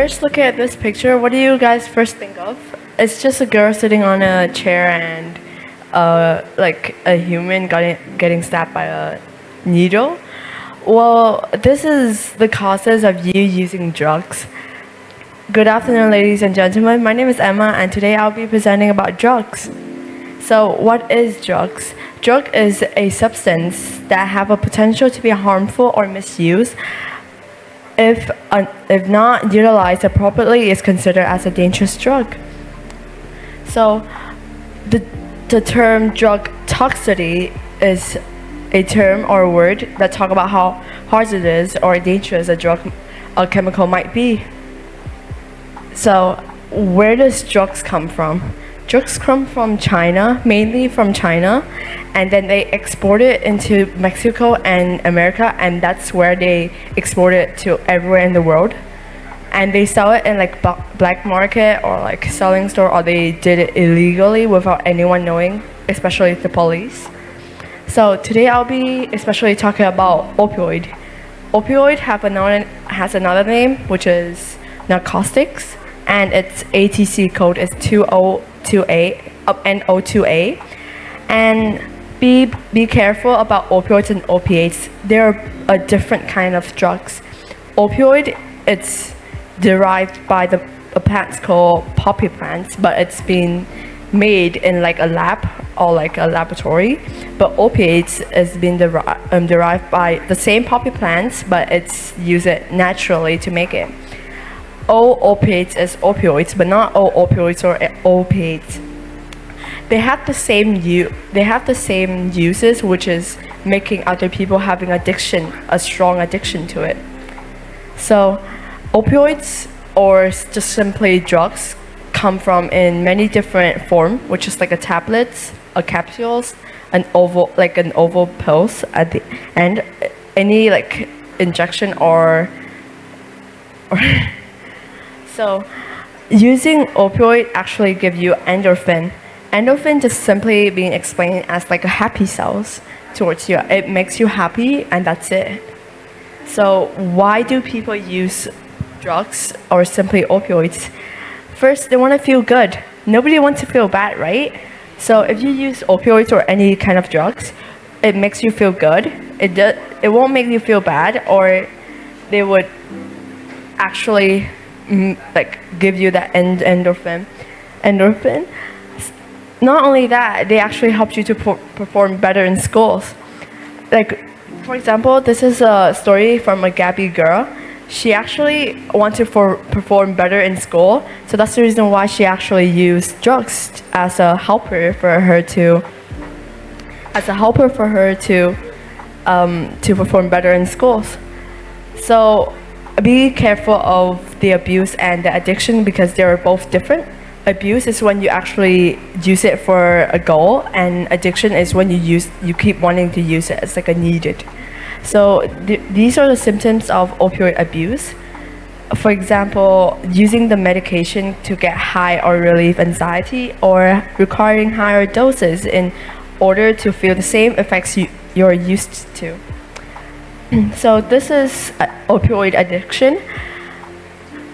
first look at this picture, what do you guys first think of? It's just a girl sitting on a chair and like a human getting stabbed by a needle. Well, this is the causes of you using drugs. Good afternoon, ladies and gentlemen. My name is Emma, and today I'll be presenting about drugs. So, what is drugs? Drug is a substance that have a potential to be harmful or misused. If not utilized appropriately, is considered as a dangerous drug. So, the term drug toxicity is a term or a word that talk about how hazardous or dangerous a chemical might be. So, where does drugs come from? Drugs come from China, mainly from China, and then they export it into Mexico and America, and that's where they export it to everywhere in the world. And they sell it in like black market or like selling store, or they did it illegally without anyone knowing, especially the police. So today I'll be especially talking about opioid. Opioid has another name, which is narcotics, and its ATC code is 202A. And be careful about opioids and opiates. They're a different kind of drugs. Opioid, it's derived by a plants called poppy plants, but it's been made in like a lab or like a laboratory. But opiates is being derived by the same poppy plants, but it's used it naturally to make it. All opiates is opioids, but not all opioids are opiates. They have the same uses, which is making other people having a strong addiction to it. So, opioids or just simply drugs come from in many different forms, which is like a tablets, a capsules, an oval pills at the end, any like injection or so using opioid actually give you endorphin. Endorphin just simply being explained as like a happy cells towards you. It makes you happy and that's it. So why do people use drugs or simply opioids? First, they want to feel good. Nobody wants to feel bad, right? So if you use opioids or any kind of drugs, it makes you feel good. It won't make you feel bad, or they would actually like give you that endorphin. Not only that, they actually help you to perform better in schools. Like, for example, this is a story from a Gabby girl. She actually wanted to perform better in school, so that's the reason why she actually used drugs as a helper for her to perform better in schools. So be careful of the abuse and the addiction because they are both different. Abuse is when you actually use it for a goal, and addiction is when you keep wanting to use it as like a needed. So these are the symptoms of opioid abuse. For example, using the medication to get high or relieve anxiety, or requiring higher doses in order to feel the same effects you're used to. So this is opioid addiction.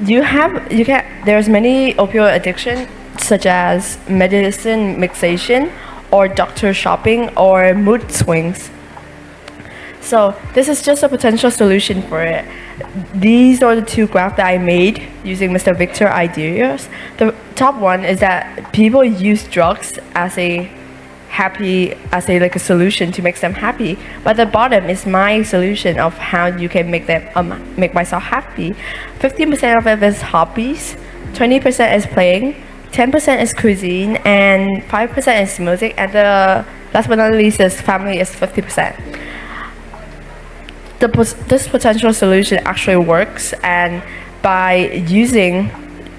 There's many opioid addiction, such as medicine mixation, or doctor shopping, or mood swings. So this is just a potential solution for it. These are the two graphs that I made using Mr. Victor ideas. The top one is that people use drugs as a solution to make them happy. But the bottom is my solution of how you can make myself happy. 15% of it is hobbies, 20% is playing, 10% is cuisine, and 5% is music, and the last but not least is family is 50%. This potential solution actually works, and by using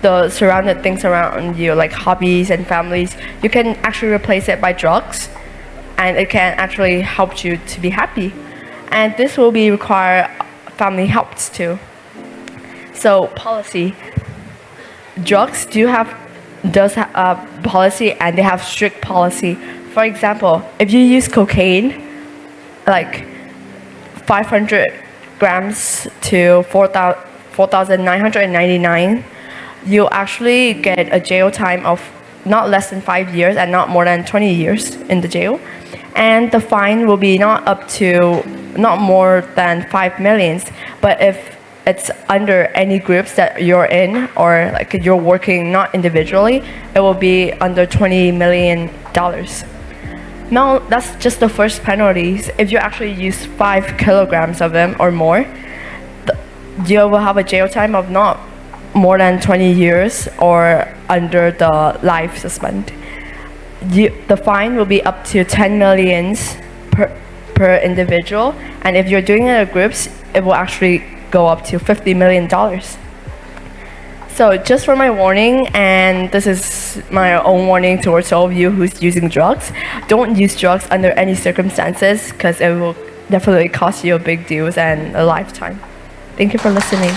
the surrounded things around you, like hobbies and families, you can actually replace it by drugs, and it can actually help you to be happy. And this will require family helps too. So policy, drugs does have policy, and they have strict policy. For example, if you use cocaine, like 500 grams to 4,000 $4,999, you'll actually get a jail time of not less than 5 years and not more than 20 years in the jail. And the fine will be not more than 5 million, but if it's under any groups that you're in, or like you're working not individually, it will be under $20 million. Now, that's just the first penalties. If you actually use 5 kilograms of them or more, you will have a jail time of not more than 20 years or under the life suspend. The fine will be up to 10 millions per individual, and if you're doing it in groups, it will actually go up to $50 million. So just for my warning, and this is my own warning towards all of you who's using drugs, don't use drugs under any circumstances, because it will definitely cost you a big deal and a lifetime. Thank you for listening.